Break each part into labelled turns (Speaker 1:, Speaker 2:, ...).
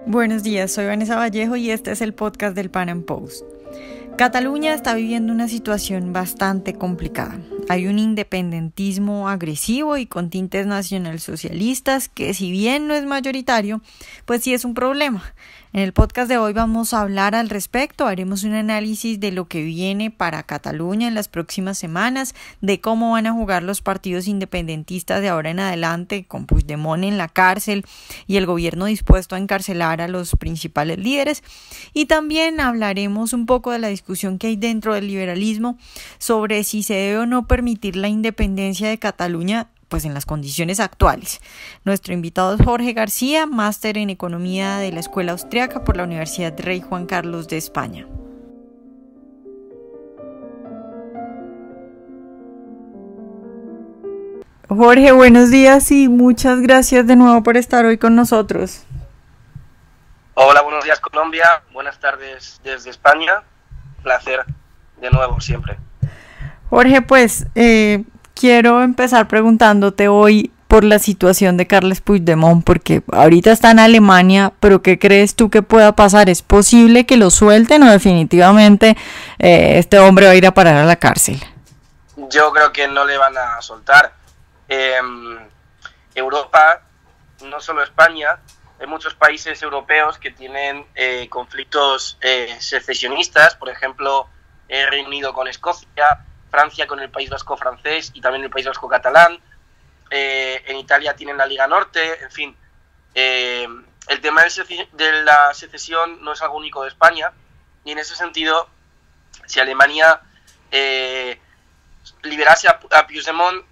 Speaker 1: Buenos días, soy Vanessa Vallejo y este es el podcast del Pan Am Post. Cataluña está viviendo una situación bastante complicada. Hay un independentismo agresivo y con tintes nacionalsocialistas que, si bien no es mayoritario, pues sí es un problema. En el podcast de hoy vamos a hablar al respecto, haremos un análisis de lo que viene para Cataluña en las próximas semanas, de cómo van a jugar los partidos independentistas de ahora en adelante, con Puigdemont en la cárcel y el gobierno dispuesto a encarcelar a los principales líderes, y también hablaremos un poco de la discusión que hay dentro del liberalismo sobre si se debe o no permitir la independencia de Cataluña pues en las condiciones actuales. Nuestro invitado es Jorge García, máster en Economía de la Escuela Austriaca por la Universidad Rey Juan Carlos de España. Jorge, buenos días y muchas gracias de nuevo por estar hoy con nosotros.
Speaker 2: Hola, buenos días Colombia, buenas tardes desde España, placer de nuevo siempre.
Speaker 1: Jorge, pues quiero empezar preguntándote hoy por la situación de Carles Puigdemont, porque ahorita está en Alemania, pero ¿qué crees tú que pueda pasar? ¿Es posible que lo suelten o definitivamente este hombre va a ir a parar a la cárcel?
Speaker 2: Yo creo que no le van a soltar. Europa, no solo España, hay muchos países europeos que tienen conflictos secesionistas, por ejemplo, Reino Unido con Escocia, Francia con el País Vasco francés y también el País Vasco catalán, en Italia tienen la Liga Norte, en fin. El tema de la secesión no es algo único de España, y en ese sentido, si Alemania liberase a Puigdemont,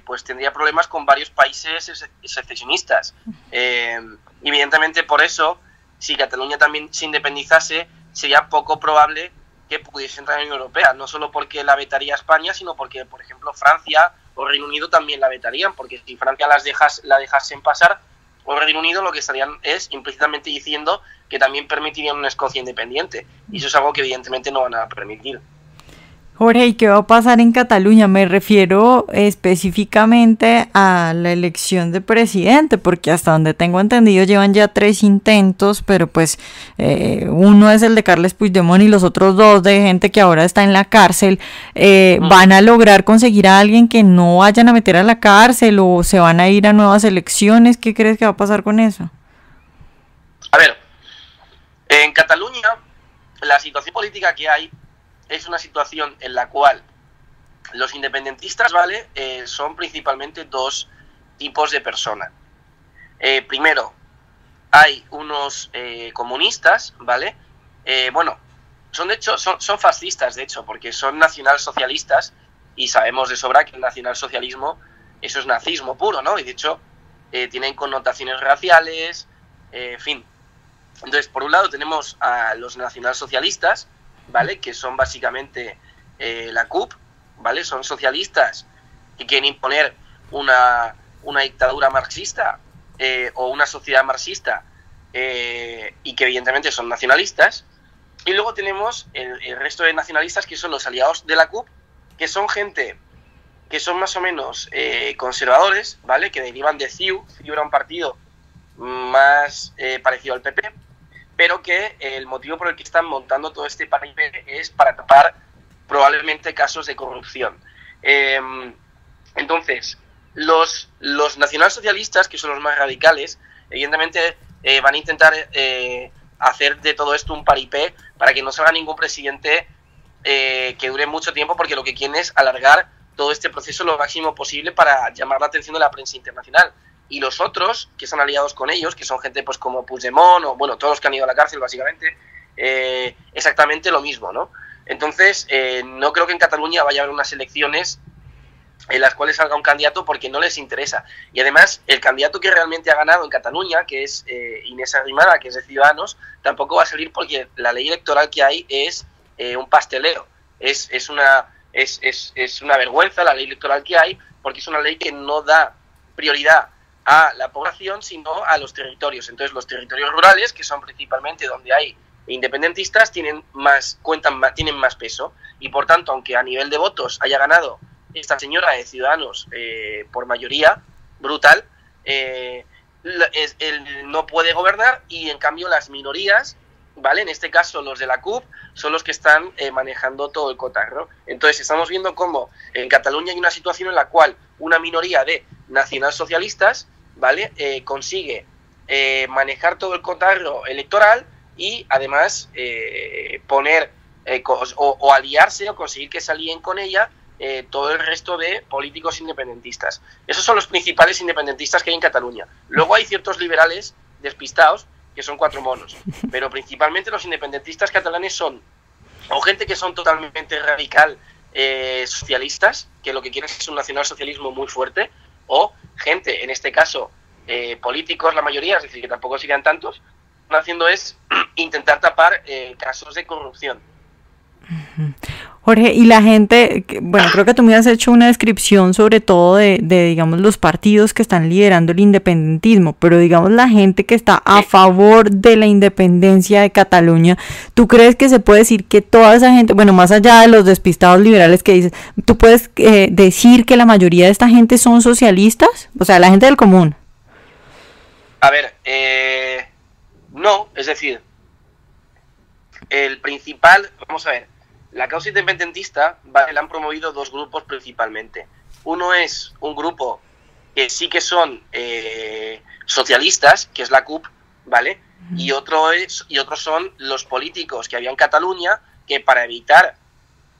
Speaker 2: pues tendría problemas con varios países secesionistas. Evidentemente, por eso, si Cataluña también se independizase, sería poco probable que pudiese entrar en la Unión Europea, no solo porque la vetaría España, sino porque, por ejemplo, Francia o Reino Unido también la vetarían, porque si Francia la dejasen pasar, o Reino Unido lo que estarían es implícitamente diciendo que también permitirían una Escocia independiente, y eso es algo que evidentemente no van a permitir.
Speaker 1: Jorge, ¿y qué va a pasar en Cataluña? Me refiero específicamente a la elección de presidente, porque hasta donde tengo entendido llevan ya 3 intentos, pero pues uno es el de Carles Puigdemont y los otros 2 de gente que ahora está en la cárcel. ¿Van a lograr conseguir a alguien que no vayan a meter a la cárcel o se van a ir a nuevas elecciones? ¿Qué crees que va a pasar con eso?
Speaker 2: A ver, en Cataluña la situación política que hay es una situación en la cual los independentistas, ¿vale? Son principalmente 2 tipos de personas. Primero, hay unos comunistas, ¿vale? Son fascistas, de hecho, porque son nacionalsocialistas, y sabemos de sobra que el nacionalsocialismo, eso es nazismo puro, ¿no? Y de hecho, tienen connotaciones raciales, en fin. Entonces, por un lado tenemos a los nacionalsocialistas, ¿vale? Que son básicamente la CUP, ¿vale? Son socialistas que quieren imponer una dictadura marxista o una sociedad marxista, y que evidentemente son nacionalistas. Y luego tenemos el resto de nacionalistas, que son los aliados de la CUP, que son gente que son más o menos conservadores, ¿vale? Que derivan de CiU. CiU era un partido más parecido al PP, pero que el motivo por el que están montando todo este paripé es para tapar probablemente casos de corrupción. Entonces, los nacionalsocialistas, que son los más radicales, evidentemente van a intentar hacer de todo esto un paripé para que no salga ningún presidente que dure mucho tiempo, porque lo que quieren es alargar todo este proceso lo máximo posible para llamar la atención de la prensa internacional. Y los otros, que están aliados con ellos, que son gente pues como Puigdemont, o bueno, todos los que han ido a la cárcel básicamente, exactamente lo mismo, ¿no? Entonces, no creo que en Cataluña vaya a haber unas elecciones en las cuales salga un candidato, porque no les interesa. Y además, el candidato que realmente ha ganado en Cataluña, que es Inés Arrimadas, que es de Ciudadanos, tampoco va a salir, porque la ley electoral que hay es un pasteleo. Es una vergüenza la ley electoral que hay, porque es una ley que no da prioridad a la población, sino a los territorios. Entonces, los territorios rurales, que son principalmente donde hay independentistas, tienen más peso, y por tanto, aunque a nivel de votos haya ganado esta señora de Ciudadanos por mayoría brutal, él no puede gobernar y en cambio las minorías, ¿vale? En este caso los de la CUP son los que están manejando todo el cotarro. Entonces estamos viendo cómo en Cataluña hay una situación en la cual una minoría de nacionalsocialistas, ¿vale? Consigue manejar todo el cotarro electoral y además poner o aliarse o conseguir que se alíen con ella todo el resto de políticos independentistas. Esos son los principales independentistas que hay en Cataluña. Luego hay ciertos liberales despistados que son 4 monos, pero principalmente los independentistas catalanes son o gente que son totalmente radical socialistas, que lo que quieren es un nacionalsocialismo muy fuerte, o gente, en este caso políticos, la mayoría, es decir, que tampoco sigan tantos, lo que están haciendo es intentar tapar casos de corrupción.
Speaker 1: Jorge, y la gente, bueno, creo que tú me has hecho una descripción sobre todo de, digamos, los partidos que están liderando el independentismo, pero digamos la gente que está a favor de la independencia de Cataluña, ¿tú crees que se puede decir que toda esa gente, bueno, más allá de los despistados liberales que dices, tú puedes decir que la mayoría de esta gente son socialistas? O sea, la gente del común.
Speaker 2: A ver, no, es decir, el principal, vamos a ver, la causa independentista, ¿vale? La han promovido 2 grupos principalmente. Uno es un grupo que sí que son socialistas, que es la CUP, ¿vale? Y otros son los políticos que había en Cataluña, que para evitar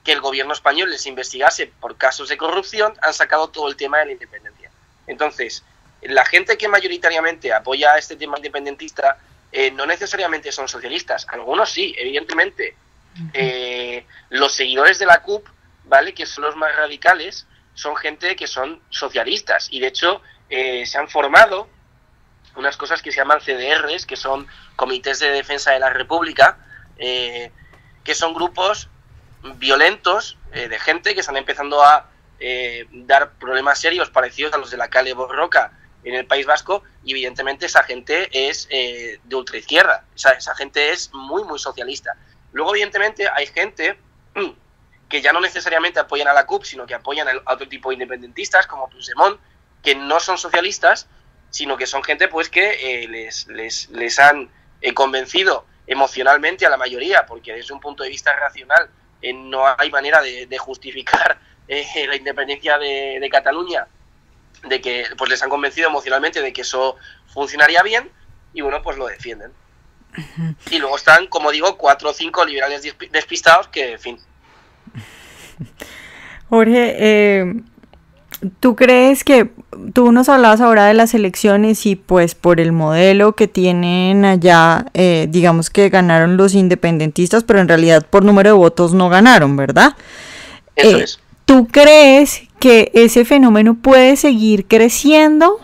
Speaker 2: que el gobierno español les investigase por casos de corrupción, han sacado todo el tema de la independencia. Entonces, la gente que mayoritariamente apoya este tema independentista no necesariamente son socialistas, algunos sí, evidentemente. Los seguidores de la CUP, ¿vale?, que son los más radicales, son gente que son socialistas y de hecho se han formado unas cosas que se llaman CDRs, que son Comités de Defensa de la República, que son grupos violentos de gente que están empezando a dar problemas serios parecidos a los de la Kale Borroka en el País Vasco, y evidentemente esa gente es de ultraizquierda, esa gente es muy, muy socialista. Luego, evidentemente, hay gente que ya no necesariamente apoyan a la CUP, sino que apoyan a otro tipo de independentistas, como Puigdemont, que no son socialistas, sino que son gente pues que les han convencido emocionalmente a la mayoría, porque desde un punto de vista racional no hay manera de justificar la independencia de Cataluña, de que pues les han convencido emocionalmente de que eso funcionaría bien, y bueno, pues lo defienden. Y luego están, como digo, 4 o 5 liberales despistados que, en fin.
Speaker 1: Jorge, ¿tú crees que tú nos hablabas ahora de las elecciones y pues por el modelo que tienen allá, digamos que ganaron los independentistas, pero en realidad por número de votos no ganaron, ¿verdad?
Speaker 2: Eso es.
Speaker 1: ¿Tú crees que ese fenómeno puede seguir creciendo?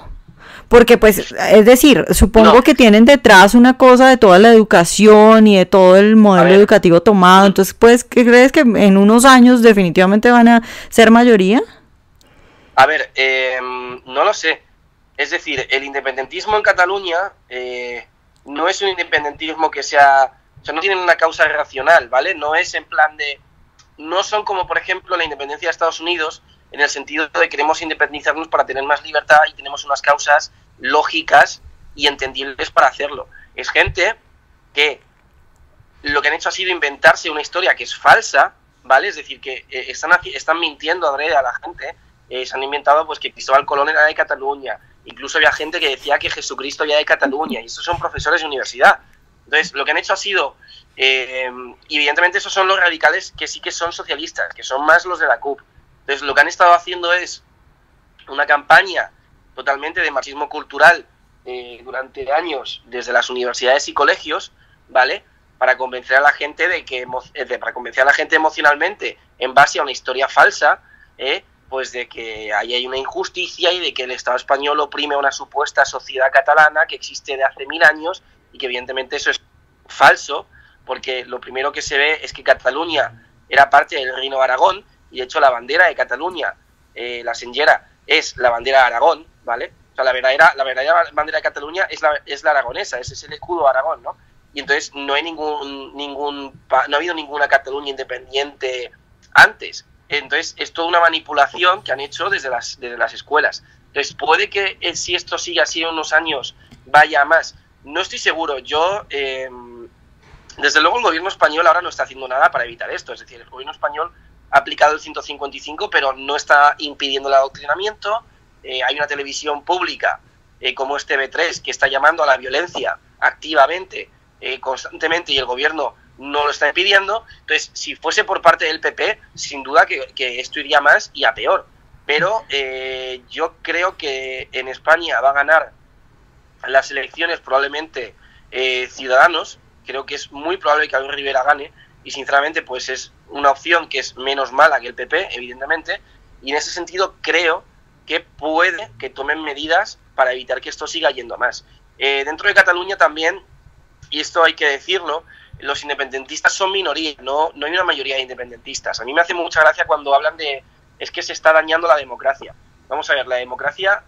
Speaker 1: Porque, pues, es decir, supongo que tienen detrás una cosa de toda la educación y de todo el modelo educativo tomado. Entonces, pues, ¿qué crees que en unos años definitivamente van a ser mayoría?
Speaker 2: A ver, no lo sé. Es decir, el independentismo en Cataluña no es un independentismo que sea... O sea, no tienen una causa racional, ¿vale? No es en plan de... No son como, por ejemplo, la independencia de Estados Unidos, en el sentido de que queremos independizarnos para tener más libertad y tenemos unas causas lógicas y entendibles para hacerlo. Es gente que lo que han hecho ha sido inventarse una historia que es falsa, ¿vale? Es decir, que están mintiendo adrede a la gente. Se han inventado pues que Cristóbal Colón era de Cataluña, incluso había gente que decía que Jesucristo era de Cataluña, y estos son profesores de universidad. Entonces, lo que han hecho ha sido, evidentemente esos son los radicales que sí que son socialistas, que son más los de la CUP. Entonces, lo que han estado haciendo es una campaña totalmente de marxismo cultural durante años desde las universidades y colegios, ¿vale?, para convencer a la gente para convencer a la gente emocionalmente en base a una historia falsa, pues de que ahí hay una injusticia y de que el Estado español oprime a una supuesta sociedad catalana que existe de hace 1000 años, y que evidentemente eso es falso, porque lo primero que se ve es que Cataluña era parte del Reino de Aragón, y de hecho la bandera de Cataluña, la senyera, es la bandera de Aragón, ¿vale? O sea, la verdadera bandera de Cataluña es la aragonesa, ese es el escudo de Aragón, ¿no? Y entonces no hay no ha habido ninguna Cataluña independiente antes. Entonces es toda una manipulación que han hecho desde las escuelas. Entonces puede que si esto sigue así en unos años vaya a más. No estoy seguro. Yo, desde luego, el gobierno español ahora no está haciendo nada para evitar esto. Es decir, el gobierno español ha aplicado el 155, pero no está impidiendo el adoctrinamiento. Hay una televisión pública como es TV3 que está llamando a la violencia activamente, constantemente, y el gobierno no lo está impidiendo. Entonces, si fuese por parte del PP, sin duda que esto iría más y a peor. Pero yo creo que en España va a ganar las elecciones probablemente Ciudadanos. Creo que es muy probable que Albert Rivera gane, y sinceramente pues es una opción que es menos mala que el PP, evidentemente, y en ese sentido creo que puede que tomen medidas para evitar que esto siga yendo más. Dentro de Cataluña también, y esto hay que decirlo, los independentistas son minoría, no hay una mayoría de independentistas. A mí me hace mucha gracia cuando hablan de es que se está dañando la democracia. Vamos a ver, la democracia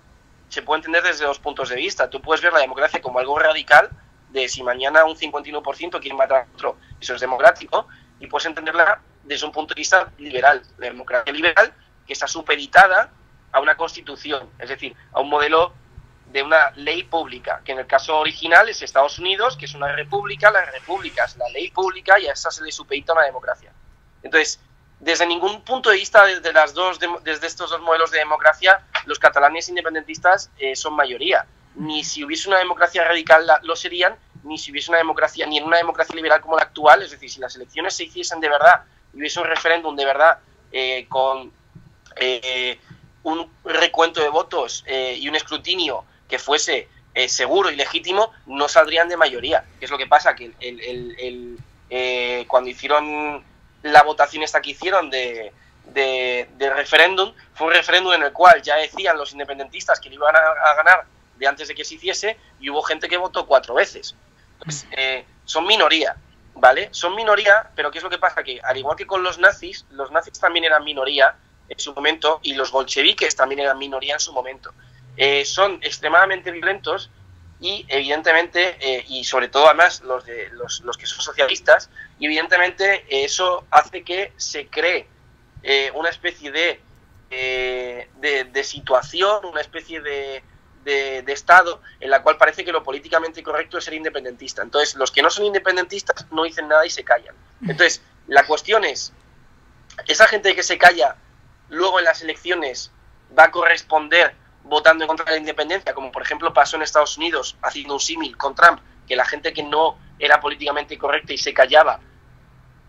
Speaker 2: se puede entender desde dos puntos de vista. Tú puedes ver la democracia como algo radical, de si mañana un 51% quiere matar a otro, eso es democrático, y puedes entenderla desde un punto de vista liberal. La democracia liberal que está supeditada a una constitución, es decir, a un modelo de una ley pública, que en el caso original es Estados Unidos, que es una república, la república es la ley pública y a esa se le supedita una democracia. Entonces, desde ningún punto de vista, desde estos dos modelos de democracia, los catalanes independentistas son mayoría. Ni si hubiese una democracia radical lo serían, ni si hubiese una democracia, ni en una democracia liberal como la actual. Es decir, si las elecciones se hiciesen de verdad y hubiese un referéndum de verdad con un recuento de votos y un escrutinio que fuese seguro y legítimo, no saldrían de mayoría. ¿Qué es lo que pasa? Que cuando hicieron la votación esta que hicieron de referéndum, fue un referéndum en el cual ya decían los independentistas que lo iban a ganar de antes de que se hiciese, y hubo gente que votó 4 veces. Pues, son minoría, ¿vale? Son minoría, pero ¿qué es lo que pasa? Que al igual que con los nazis también eran minoría en su momento, y los bolcheviques también eran minoría en su momento. Son extremadamente violentos y evidentemente, y sobre todo además los que son socialistas, y evidentemente eso hace que se cree una especie de situación, una especie de estado en la cual parece que lo políticamente correcto es ser independentista. Entonces, los que no son independentistas no dicen nada y se callan. Entonces, la cuestión es, esa gente que se calla luego en las elecciones va a corresponder votando en contra de la independencia, como por ejemplo pasó en Estados Unidos, haciendo un símil con Trump, que la gente que no era políticamente correcta y se callaba,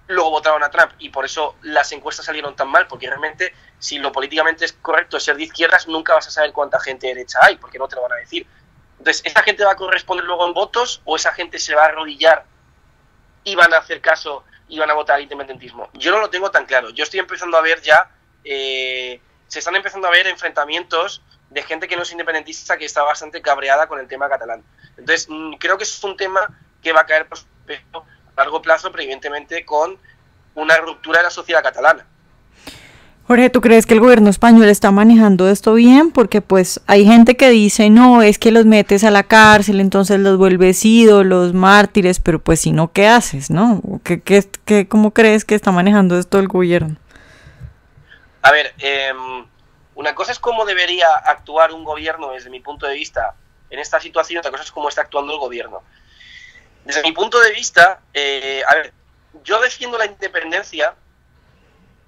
Speaker 2: luego votaron a Trump, y por eso las encuestas salieron tan mal, porque realmente si lo políticamente es correcto es ser de izquierdas, nunca vas a saber cuánta gente de derecha hay, porque no te lo van a decir. Entonces, ¿esa gente va a corresponder luego en votos, o esa gente se va a arrodillar y van a hacer caso y van a votar al independentismo? Yo no lo tengo tan claro. Yo estoy empezando a ver ya, se están empezando a ver enfrentamientos de gente que no es independentista, que está bastante cabreada con el tema catalán. Entonces, creo que es un tema que va a caer por supuesto a largo plazo, pero evidentemente con una ruptura de la sociedad catalana.
Speaker 1: Jorge, ¿tú crees que el gobierno español está manejando esto bien? Porque pues hay gente que dice, no, es que los metes a la cárcel, entonces los vuelves ídolos, mártires, pero pues si no, ¿qué haces, no? ¿Cómo crees que está manejando esto el gobierno?
Speaker 2: A ver, una cosa es cómo debería actuar un gobierno desde mi punto de vista en esta situación, otra cosa es cómo está actuando el gobierno. Desde mi punto de vista, a ver, yo defiendo la independencia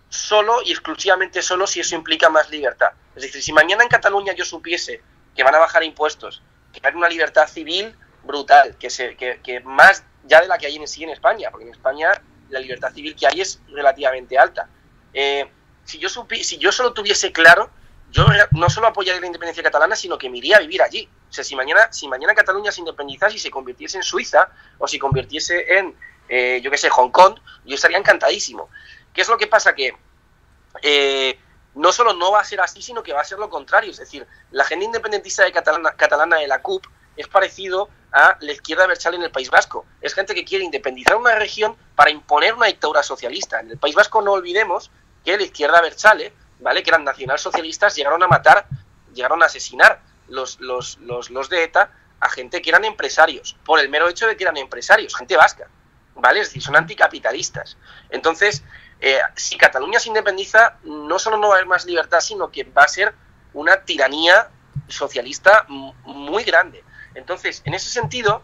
Speaker 2: solo y exclusivamente solo si eso implica más libertad. Es decir, si mañana en Cataluña yo supiese que van a bajar impuestos, que hay una libertad civil brutal, que más ya de la que hay en sí en España, porque en España la libertad civil que hay es relativamente alta. Si yo solo tuviese claro, yo no solo apoyaría la independencia catalana, sino que me iría a vivir allí. O sea, si mañana Cataluña se independizase y se convirtiese en Suiza, o se convirtiese en, yo qué sé, Hong Kong, yo estaría encantadísimo. ¿Qué es lo que pasa? Que no solo no va a ser así, sino que va a ser lo contrario. Es decir, la agenda independentista catalana de la CUP es parecido a la izquierda abertzale en el País Vasco. Es gente que quiere independizar una región para imponer una dictadura socialista. En el País Vasco no olvidemos que la izquierda abertzale, ¿vale?, que eran nacionalsocialistas, llegaron a asesinar los de ETA a gente que eran empresarios, por el mero hecho de que eran empresarios, gente vasca, ¿vale? Es decir, son anticapitalistas. Entonces, si Cataluña se independiza, no solo no va a haber más libertad, sino que va a ser una tiranía socialista muy grande. Entonces, en ese sentido,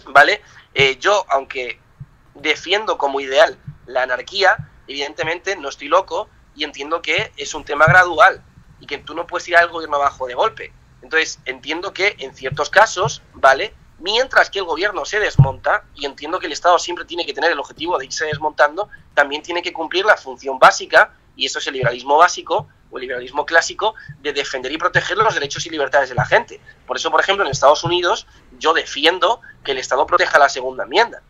Speaker 2: ¿vale? Yo, aunque defiendo como ideal la anarquía, evidentemente no estoy loco y entiendo que es un tema gradual y que tú no puedes ir al gobierno abajo de golpe. Entonces, entiendo que en ciertos casos, ¿vale? Mientras que el gobierno se desmonta, y entiendo que el Estado siempre tiene que tener el objetivo de irse desmontando, también tiene que cumplir la función básica, y eso es el liberalismo básico, o el liberalismo clásico, de defender y proteger los derechos y libertades de la gente. Por eso, por ejemplo, en Estados Unidos, yo defiendo que el Estado proteja la segunda enmienda,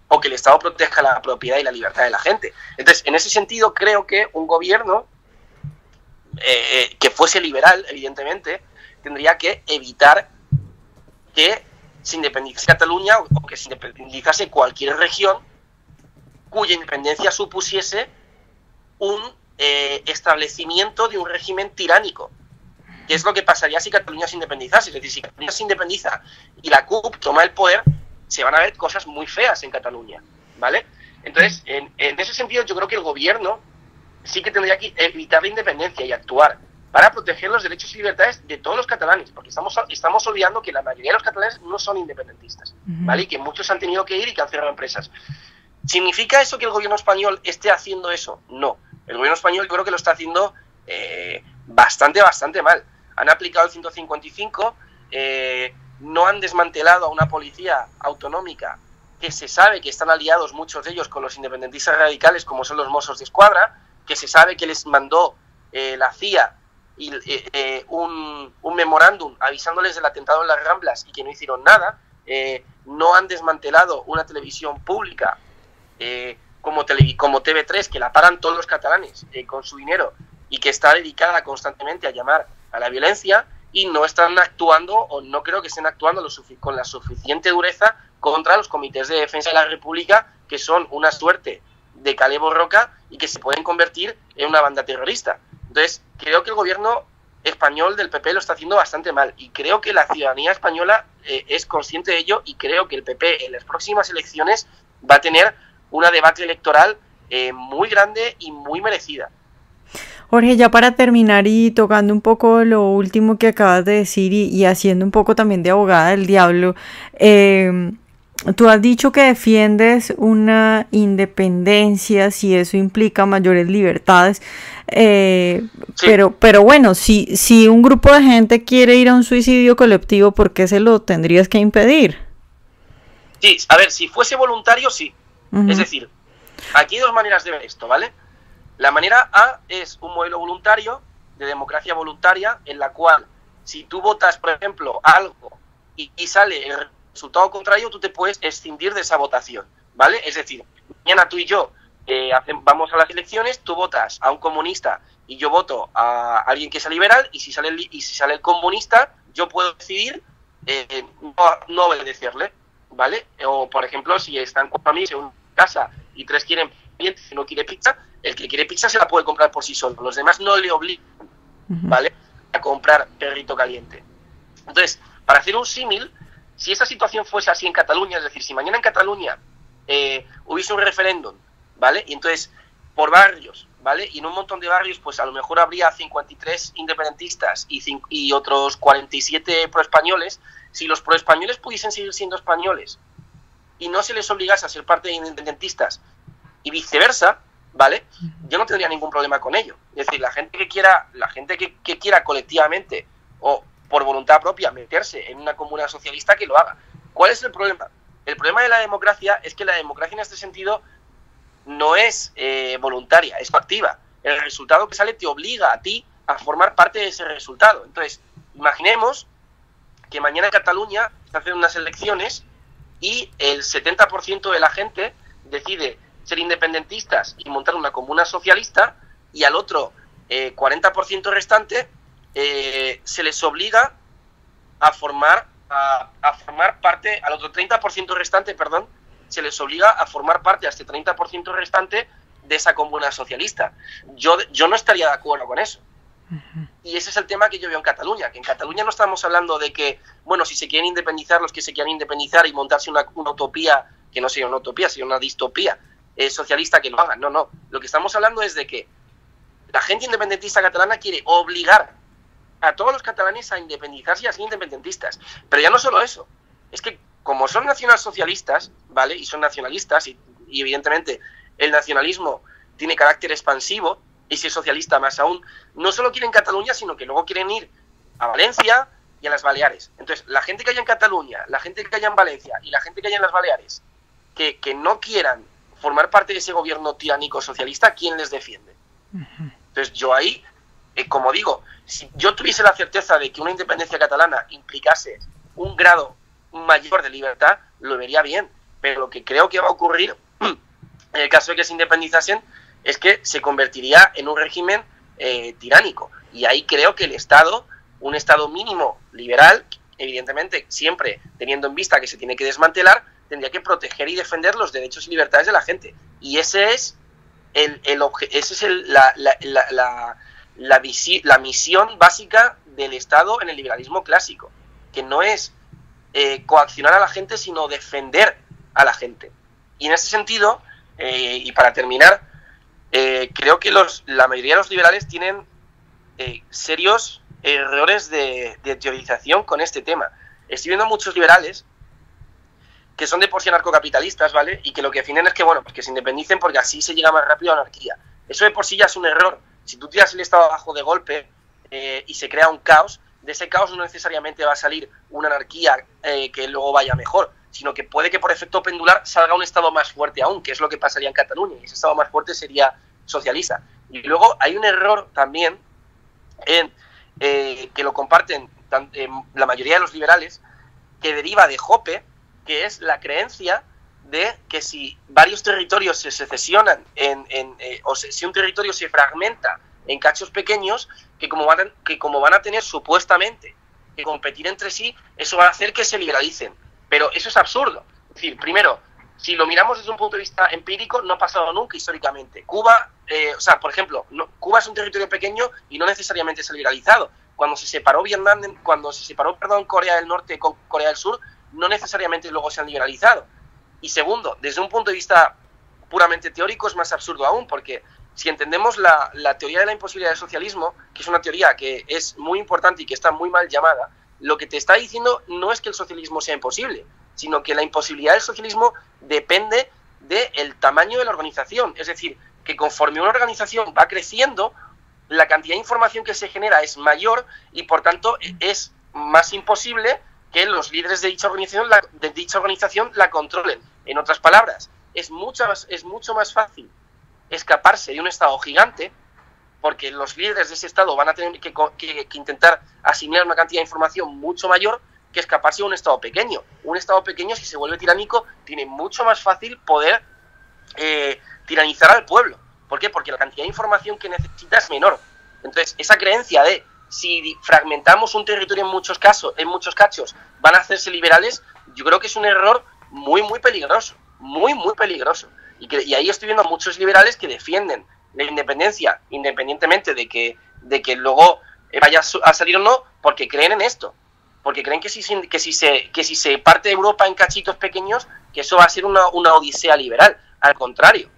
Speaker 2: o que el Estado proteja la propiedad y la libertad de la gente. Entonces, en ese sentido, creo que un gobierno que fuese liberal, evidentemente, tendría que evitar que se independizase Cataluña o que se independizase cualquier región cuya independencia supusiese un establecimiento de un régimen tiránico, que es lo que pasaría si Cataluña se independizase. Es decir, si Cataluña se independiza y la CUP toma el poder, se van a ver cosas muy feas en Cataluña, ¿vale? Entonces, en ese sentido, yo creo que el gobierno sí que tendría que evitar la independencia y actuar para proteger los derechos y libertades de todos los catalanes, porque estamos olvidando que la mayoría de los catalanes no son independentistas, ¿vale? Y que muchos han tenido que ir y que han cerrado empresas. ¿Significa eso que el gobierno español esté haciendo eso? No. El gobierno español yo creo que lo está haciendo bastante mal. Han aplicado el 155, no han desmantelado a una policía autonómica que se sabe que están aliados muchos de ellos con los independentistas radicales, como son los Mossos de Escuadra, que se sabe que les mandó la CIA y un memorándum avisándoles del atentado en las Ramblas y que no hicieron nada. No han desmantelado una televisión pública como TV3, que la pagan todos los catalanes con su dinero y que está dedicada constantemente a llamar a la violencia, y no están actuando, o no creo que estén actuando con la suficiente dureza contra los comités de defensa de la República, que son una suerte de Calebo Roca y que se pueden convertir en una banda terrorista. Entonces, creo que el gobierno español del PP lo está haciendo bastante mal, y creo que la ciudadanía española es consciente de ello, y creo que el PP en las próximas elecciones va a tener una debate electoral muy grande y muy merecida.
Speaker 1: Jorge, ya para terminar y tocando un poco lo último que acabas de decir y haciendo un poco también de abogada del diablo, tú has dicho que defiendes una independencia si eso implica mayores libertades, sí. pero bueno, si un grupo de gente quiere ir a un suicidio colectivo, ¿por qué se lo tendrías que impedir?
Speaker 2: Sí, a ver, si fuese voluntario, sí. Es decir, aquí hay dos maneras de ver esto, ¿vale? La manera A es un modelo voluntario, de democracia voluntaria, en la cual si tú votas, por ejemplo, algo y sale el resultado contrario, tú te puedes escindir de esa votación, ¿vale? Es decir, mañana tú y yo vamos a las elecciones, tú votas a un comunista y yo voto a alguien que sea liberal, y si sale el comunista, yo puedo decidir no obedecerle, ¿vale? O, por ejemplo, si están cuatro amigos en una casa y tres quieren y no quiere pizza, el que quiere pizza se la puede comprar por sí solo, los demás no le obligan, ¿vale?, a comprar perrito caliente. Entonces, para hacer un símil, si esta situación fuese así en Cataluña, es decir, si mañana en Cataluña hubiese un referéndum, ¿vale?, y entonces por barrios, ¿vale?, y en un montón de barrios pues a lo mejor habría 53 independentistas y otros 47 proespañoles. Si los proespañoles pudiesen seguir siendo españoles y no se les obligase a ser parte de independentistas y viceversa, ¿vale?, yo no tendría ningún problema con ello. Es decir, la gente que quiera colectivamente o por voluntad propia meterse en una comuna socialista, que lo haga. ¿Cuál es el problema? El problema de la democracia es que la democracia en este sentido no es voluntaria, es activa. El resultado que sale te obliga a ti a formar parte de ese resultado. Entonces, imaginemos que mañana en Cataluña se hacen unas elecciones y el 70% de la gente decide ser independentistas y montar una comuna socialista, y al otro 40% restante se les obliga a formar parte, al otro 30% restante, perdón, se les obliga a formar parte a este 30% restante de esa comuna socialista. Yo no estaría de acuerdo con eso. Y ese es el tema que yo veo en Cataluña, que en Cataluña no estamos hablando de que, bueno, si se quieren independizar los que se quieran independizar y montarse una utopía, que no sería una utopía, sería una distopía socialista, que lo hagan. No. Lo que estamos hablando es de que la gente independentista catalana quiere obligar a todos los catalanes a independizarse y a ser independentistas. Pero ya no solo eso, es que como son nacionalsocialistas, ¿vale? Y son nacionalistas y evidentemente el nacionalismo tiene carácter expansivo, y si es socialista más aún, no solo quieren Cataluña, sino que luego quieren ir a Valencia y a las Baleares. Entonces, la gente que haya en Cataluña, la gente que haya en Valencia y la gente que haya en las Baleares, que no quieran formar parte de ese gobierno tiránico socialista, ¿quién les defiende? Entonces, yo ahí, como digo, si yo tuviese la certeza de que una independencia catalana implicase un grado mayor de libertad, lo vería bien. Pero lo que creo que va a ocurrir, en el caso de que se independizasen, es que se convertiría en un régimen tiránico. Y ahí creo que el Estado, un Estado mínimo liberal, evidentemente siempre teniendo en vista que se tiene que desmantelar, tendría que proteger y defender los derechos y libertades de la gente. Y ese es la misión básica del Estado en el liberalismo clásico, que no es coaccionar a la gente, sino defender a la gente. Y en ese sentido, y para terminar, creo que la mayoría de los liberales tienen serios errores de teorización con este tema. Estoy viendo muchos liberales que son de por sí anarcocapitalistas, ¿vale? Y que lo que defienden es que, bueno, pues que se independicen porque así se llega más rápido a la anarquía. Eso de por sí ya es un error. Si tú tiras el Estado abajo de golpe y se crea un caos, de ese caos no necesariamente va a salir una anarquía que luego vaya mejor, sino que puede que por efecto pendular salga un Estado más fuerte aún, que es lo que pasaría en Cataluña, y ese Estado más fuerte sería socialista. Y luego hay un error también que lo comparten la mayoría de los liberales, que deriva de Hoppe, que es la creencia de que si varios territorios se secesionan si un territorio se fragmenta en cachos pequeños, que como van a tener supuestamente que competir entre sí, eso va a hacer que se liberalicen. Pero eso es absurdo. Es decir, primero, si lo miramos desde un punto de vista empírico, no ha pasado nunca históricamente. Cuba, por ejemplo, Cuba es un territorio pequeño y no necesariamente se ha liberalizado. Cuando se separó Corea del Norte con Corea del Sur, no necesariamente luego se han liberalizado. Y segundo, desde un punto de vista puramente teórico es más absurdo aún, porque si entendemos la teoría de la imposibilidad del socialismo, que es una teoría que es muy importante y que está muy mal llamada, lo que te está diciendo no es que el socialismo sea imposible, sino que la imposibilidad del socialismo depende del tamaño de la organización. Es decir, que conforme una organización va creciendo, la cantidad de información que se genera es mayor y por tanto es más imposible que los líderes de dicha organización la controlen. En otras palabras, es mucho más fácil escaparse de un Estado gigante, porque los líderes de ese Estado van a tener que intentar asimilar una cantidad de información mucho mayor que escaparse de un Estado pequeño. Un Estado pequeño, si se vuelve tiránico, tiene mucho más fácil poder tiranizar al pueblo. ¿Por qué? Porque la cantidad de información que necesita es menor. Entonces, esa creencia de si fragmentamos un territorio en muchos cachos, van a hacerse liberales, yo creo que es un error muy, muy peligroso. Muy, muy peligroso. Y ahí estoy viendo a muchos liberales que defienden la independencia, independientemente de que luego vaya a salir o no, porque creen en esto. Porque creen que si se parte de Europa en cachitos pequeños, que eso va a ser una odisea liberal. Al contrario,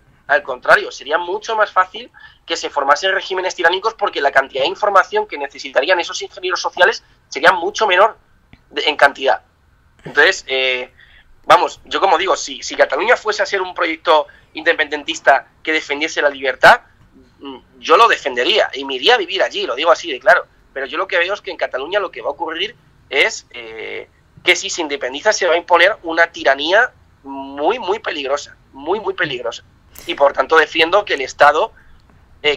Speaker 2: sería mucho más fácil que se formasen regímenes tiránicos, porque la cantidad de información que necesitarían esos ingenieros sociales sería mucho menor en cantidad. Entonces, yo como digo, si Cataluña fuese a ser un proyecto independentista que defendiese la libertad, yo lo defendería y me iría a vivir allí, lo digo así de claro. Pero yo lo que veo es que en Cataluña lo que va a ocurrir es que si se independiza se va a imponer una tiranía muy, muy peligrosa, muy, muy peligrosa. Y por tanto defiendo que el Estado,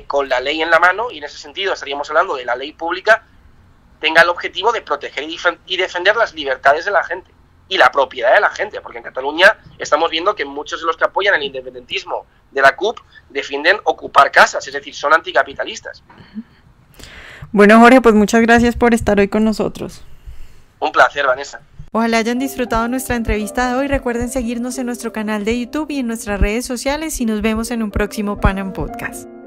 Speaker 2: con la ley en la mano, y en ese sentido estaríamos hablando de la ley pública, tenga el objetivo de proteger y defender las libertades de la gente y la propiedad de la gente, porque en Cataluña estamos viendo que muchos de los que apoyan el independentismo de la CUP defienden ocupar casas, es decir, son anticapitalistas.
Speaker 1: Bueno, Jorge, pues muchas gracias por estar hoy con nosotros.
Speaker 2: Un placer, Vanessa.
Speaker 1: Ojalá hayan disfrutado nuestra entrevista de hoy. Recuerden seguirnos en nuestro canal de YouTube y en nuestras redes sociales y nos vemos en un próximo Pan Am Podcast.